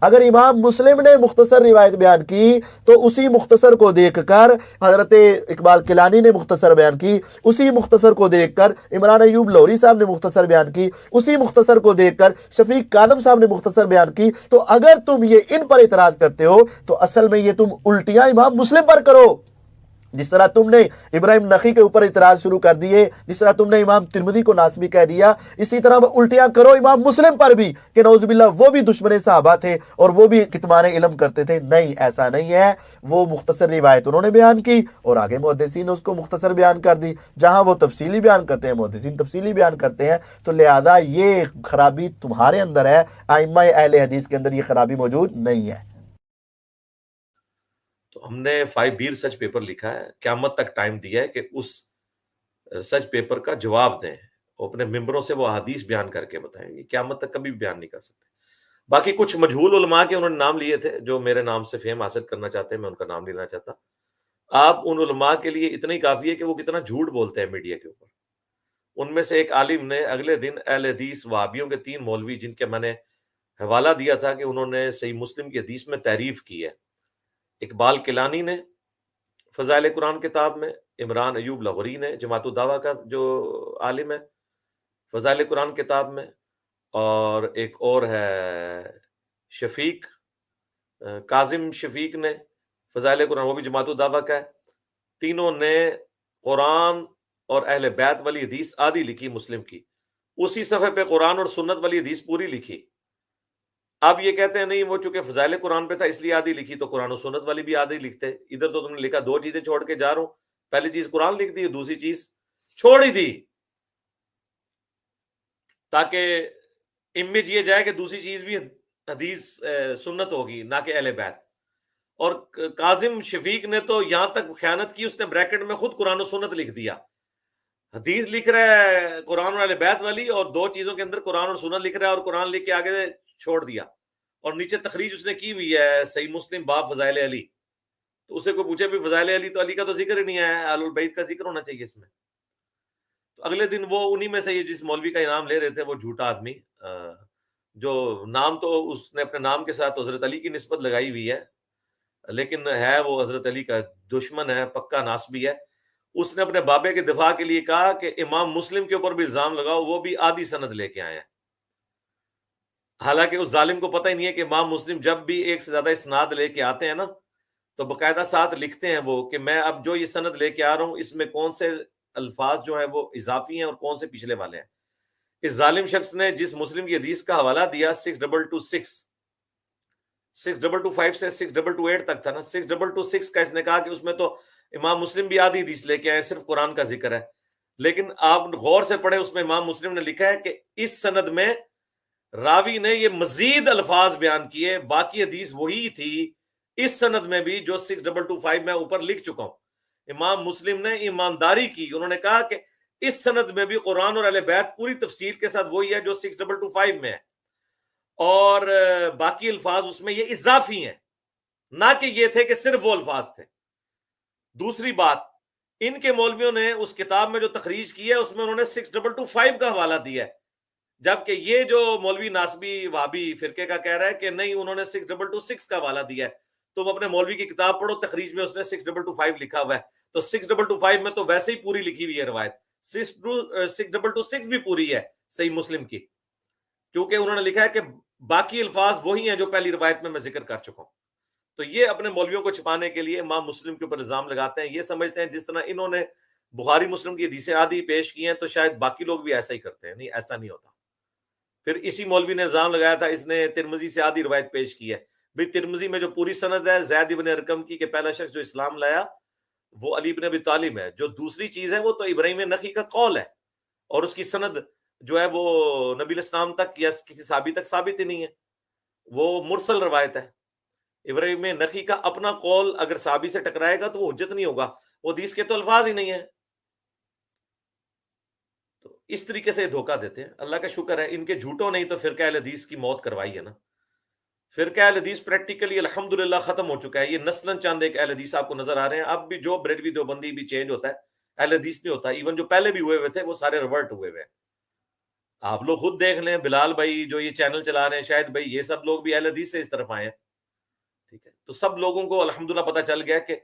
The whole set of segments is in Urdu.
اگر امام مسلم نے مختصر روایت بیان کی تو اسی مختصر کو دیکھ کر حضرت اقبال کیلانی نے مختصر بیان کی، اسی مختصر کو دیکھ کر عمران ایوب لاہوری صاحب نے مختصر بیان کی، اسی مختصر کو دیکھ کر شفیق کاظم صاحب نے مختصر بیان کی، تو اگر تم یہ ان پر اعتراض کرتے ہو تو اصل میں یہ تم الٹیاں امام مسلم پر کرو۔ جس طرح تم نے ابراہیم نخعی کے اوپر اعتراض شروع کر دیے، جس طرح تم نے امام ترمذی کو ناسبی کہہ دیا، اسی طرح الٹیاں کرو امام مسلم پر بھی کہ نعوذ باللہ وہ بھی دشمن صحابہ تھے اور وہ بھی کتمان علم کرتے تھے۔ نہیں، ایسا نہیں ہے، وہ مختصر روایت انہوں نے بیان کی اور آگے محدثین نے اس کو مختصر بیان کر دی۔ جہاں وہ تفصیلی بیان کرتے ہیں محدثین تفصیلی بیان کرتے ہیں، تو لہذا یہ خرابی تمہارے اندر ہے، ائمہ اہل حدیث کے اندر یہ خرابی موجود نہیں ہے۔ تو ہم نے 5B ریسرچ پیپر لکھا ہے، قیامت تک ٹائم دیا ہے کہ اس ریسرچ پیپر کا جواب دیں، وہ اپنے ممبروں سے وہ احادیث بیان کر کے بتائیں گے، قیامت تک کبھی بھی بیان نہیں کر سکتے۔ باقی کچھ مجہول علماء کے انہوں نے نام لیے تھے جو میرے نام سے فیم حاصل کرنا چاہتے ہیں، میں ان کا نام نہیں لینا چاہتا۔ آپ ان علماء کے لیے اتنا ہی کافی ہے کہ وہ کتنا جھوٹ بولتے ہیں میڈیا کے اوپر۔ ان میں سے ایک عالم نے اگلے دن اہل حدیث وہابیوں کے 3 مولوی جن کے میں نے حوالہ دیا تھا کہ انہوں نے صحیح مسلم کی حدیث میں تعریف کی ہے، اقبال کیلانی نے فضائل قرآن کتاب میں، عمران ایوب لاہوری نے جماعت الدعوہ کا جو عالم ہے فضائل قرآن کتاب میں، اور ایک اور ہے شفیق کاظم شفیق نے فضائل قرآن، وہ بھی جماعت الدعوہ کا ہے۔ تینوں نے قرآن اور اہل بیت والی حدیث آدھی لکھی مسلم کی، اسی صفحے پہ قرآن اور سنت والی حدیث پوری لکھی۔ اب یہ کہتے ہیں نہیں وہ چونکہ فضائل قرآن پہ تھا اس لیے آدھی لکھی، تو قرآن و سنت والی بھی آدھی لکھتے۔ ادھر تو تم نے لکھا 2 چیزیں چھوڑ کے جا رہا ہوں، پہلی چیز قرآن لکھ دی، دوسری چیز چھوڑ ہی دی، تاکہ امیج یہ جائے کہ دوسری چیز بھی حدیث سنت ہوگی نہ کہ اہل بیت۔ اور کاظم شفیق نے تو یہاں تک خیانت کی، اس نے بریکٹ میں خود قرآن و سنت لکھ دیا، حدیث لکھ رہا ہے قرآن اور اہل بیت والی، اور 2 چیزوں کے اندر قرآن اور سنت لکھ رہا ہے، اور قرآن لکھ کے آگے چھوڑ دیا، اور نیچے تخریج اس نے کی ہوئی ہے صحیح مسلم باب فضائل علی۔ تو اسے کوئی پوچھے بھی فضائل علی، تو علی کا تو ذکر ہی نہیں ہے، اہل البیت کا ذکر ہونا چاہیے اس میں۔ تو اگلے دن وہ انہی میں سے یہ جس مولوی کا انعام لے رہے تھے، وہ جھوٹا آدمی جو نام تو اس نے اپنے نام کے ساتھ حضرت علی کی نسبت لگائی ہوئی ہے، لیکن ہے وہ حضرت علی کا دشمن ہے، پکا ناسبی ہے۔ اس نے اپنے بابے کے دفاع کے لیے کہا کہ امام مسلم کے اوپر بھی الزام لگاؤ، وہ بھی آدھی سند لے کے آئے ہیں۔ حالانکہ اس ظالم کو پتہ ہی نہیں ہے کہ امام مسلم جب بھی ایک سے زیادہ اسناد لے کے آتے ہیں نا، تو باقاعدہ ساتھ لکھتے ہیں وہ کہ میں اب جو یہ سند لے کے آ رہا ہوں اس میں کون سے الفاظ جو ہیں وہ اضافی ہیں اور کون سے پچھلے والے ہیں۔ اس ظالم شخص نے جس مسلم کی حدیث کا حوالہ دیا 6226 6225 سے 6228 تک تھا نا، 6226 کا اس نے کہا کہ اس میں تو امام مسلم بھی آدھی حدیث لے کے آئے، صرف قرآن کا ذکر ہے۔ لیکن آپ غور سے پڑھے، اس میں امام مسلم نے لکھا ہے کہ اس سند میں راوی نے یہ مزید الفاظ بیان کیے، باقی حدیث وہی تھی اس سند میں بھی جو 6225 میں اوپر لکھ چکا ہوں۔ امام مسلم نے ایمانداری کی، انہوں نے کہا کہ اس سند میں بھی قرآن اور اہل بیت پوری تفسیر کے ساتھ وہی ہے جو 6225 میں ہے، اور باقی الفاظ اس میں یہ اضافی ہیں، نہ کہ یہ تھے کہ صرف وہ الفاظ تھے۔ دوسری بات، ان کے مولویوں نے اس کتاب میں جو تخریج کی ہے اس میں انہوں نے 6225 کا حوالہ دیا ہے، جبکہ یہ جو مولوی ناسبی وہابی فرقے کا کہہ رہا ہے کہ نہیں انہوں نے 6226 کا حوالہ دیا ہے۔ تم اپنے مولوی کی کتاب پڑھو، تخریج میں اس نے 6225 لکھا ہوا ہے، تو 6225 میں تو ویسے ہی پوری لکھی ہوئی ہے روایت، 6226 بھی پوری ہے صحیح مسلم کی، کیونکہ انہوں نے لکھا ہے کہ باقی الفاظ وہی ہیں جو پہلی روایت میں ذکر کر چکا ہوں۔ تو یہ اپنے مولویوں کو چھپانے کے لیے امام مسلم کے اوپر الزام لگاتے ہیں، یہ سمجھتے ہیں جس طرح انہوں نے بخاری مسلم کی حدیثیں آدھی پیش کی ہیں تو شاید باقی لوگ بھی ایسا ہی کرتے ہیں۔ نہیں، ایسا نہیں ہوتا۔ پھر اسی مولوی نے الزام لگایا تھا اس نے ترمذی سے آدھی روایت پیش کی ہے، بھی ترمذی میں جو پوری سند ہے زید بن ارقم کی کہ پہلا شخص جو اسلام لایا وہ علی بن ابی طالب ہے، جو دوسری چیز ہے وہ تو ابراہیم نخعی کا قول ہے، اور اس کی سند جو ہے وہ نبی الاسلام تک یا کسی صحابی تک ثابت ہی نہیں ہے، وہ مرسل روایت ہے۔ ابراہیم نخعی کا اپنا قول اگر صحابی سے ٹکرائے گا تو وہ حجت نہیں ہوگا، وہ حدیث کے تو الفاظ ہی نہیں ہیں۔ تو اس طریقے سے دھوکہ دیتے ہیں۔ اللہ کا شکر ہے ان کے جھوٹوں نہیں تو فرقہ اہل حدیث کی موت کروائی ہے نا۔ فرقہ اہل حدیث پریکٹیکلی الحمدللہ ختم ہو چکا ہے، یہ نسلاً چاند ایک اہل حدیث آپ کو نظر آ رہے ہیں۔ اب بھی جو بریلوی دیوبندی بھی چینج ہوتا ہے، اہل حدیث نہیں ہوتا، ایون جو پہلے بھی ہوئے ہوئے تھے وہ سارے ریورٹ ہوئے ہوئے ہیں۔ آپ لوگ خود دیکھ لیں، بلال بھائی جو یہ چینل چلا رہے ہیں، شاید بھائی، یہ سب لوگ بھی اہل حدیث سے اس طرف آئے ہیں، ٹھیک ہے؟ تو سب لوگوں کو الحمدللہ پتہ چل گیا کہ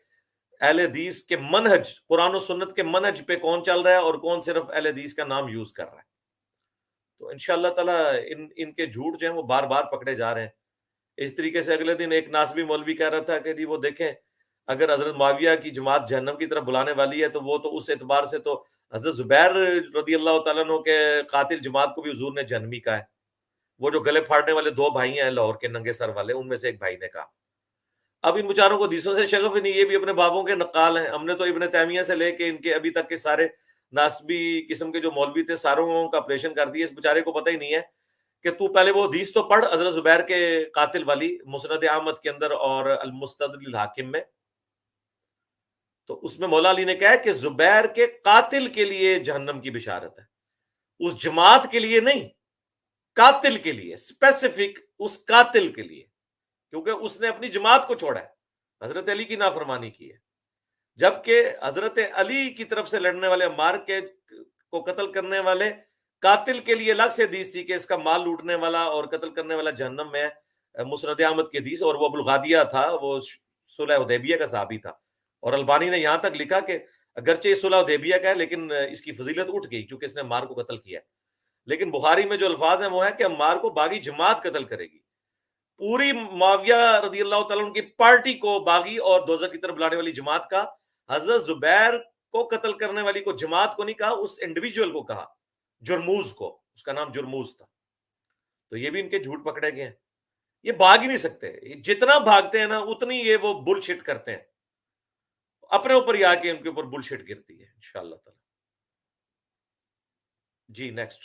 اہل حدیث کے منہج، قرآن و سنت کے منہج پہ کون چل رہا ہے اور کون صرف اہل حدیث کا نام یوز کر رہا ہے۔ تو انشاءاللہ تعالیٰ ان کے جھوٹ جو ہیں وہ بار بار پکڑے جا رہے ہیں۔ اس طریقے سے اگلے دن ایک ناسبی مولوی کہہ رہا تھا کہ جی وہ دیکھیں، اگر حضرت معاویہ کی جماعت جہنم کی طرف بلانے والی ہے تو وہ تو اس اعتبار سے تو حضرت زبیر رضی اللہ تعالیٰ عنہ کے قاتل جماعت کو بھی حضور نے جہنمی کہا ہے۔ وہ جو گلے پھاڑنے والے 2 بھائی ہیں لاہور کے ننگے سر والے، ان میں سے ایک بھائی نے کہا۔ اب ان بیچاروں کو حدیثوں سے شغف ہی نہیں، یہ بھی اپنے بابوں کے نقال ہیں۔ ہم نے تو ابن تیمیہ سے لے کے ان کے ابھی تک کے سارے ناسبی قسم کے جو مولوی تھے، ساروں کا آپریشن کر دیا۔ اس بیچارے کو پتہ ہی نہیں ہے کہ تو پہلے وہ حدیث تو پڑھ حضرت زبیر کے قاتل والی، مسند احمد کے اندر اور المستدرک الحاکم میں، تو اس میں مولا علی نے کہا ہے کہ زبیر کے قاتل کے لیے جہنم کی بشارت ہے، اس جماعت کے لیے نہیں، قاتل کے لیے، اسپیسیفک اس قاتل کے لیے، کیونکہ اس نے اپنی جماعت کو چھوڑا ہے، حضرت علی کی نافرمانی کی ہے۔ جبکہ حضرت علی کی طرف سے لڑنے والے، عمار کو قتل کرنے والے قاتل کے لیے الگ سے حدیث تھی کہ اس کا مال لوٹنے والا اور قتل کرنے والا جہنم میں ہے، مسند احمد کی حدیث، اور وہ ابو الغادیہ تھا، وہ صلح حدیبیہ کا صحابی تھا۔ اور البانی نے یہاں تک لکھا کہ اگرچہ یہ صلح حدیبیہ کا ہے لیکن اس کی فضیلت اٹھ گئی کیونکہ اس نے عمار کو قتل کیا ہے۔ لیکن بخاری میں جو الفاظ ہیں وہ ہے کہ عمار کو باغی جماعت قتل کرے گی، پوری معاویہ رضی اللہ تعالیٰ عنہ کی پارٹی کو باغی اور دوزخ کی طرف بلانے والی جماعت کا، حضرت زبیر کو قتل کرنے والی کو جماعت کو نہیں کہا، اس انڈیویجول کو کہا، جرموز کو، اس کا نام جرموز تھا۔ تو یہ بھی ان کے جھوٹ پکڑے گئے ہیں، یہ بھاگ ہی نہیں سکتے، جتنا بھاگتے ہیں نا اتنی یہ وہ بل شٹ کرتے ہیں، اپنے اوپر ہی آ کے ان کے اوپر بل شٹ گرتی ہے انشاءاللہ تعالی۔ جی نیکسٹ۔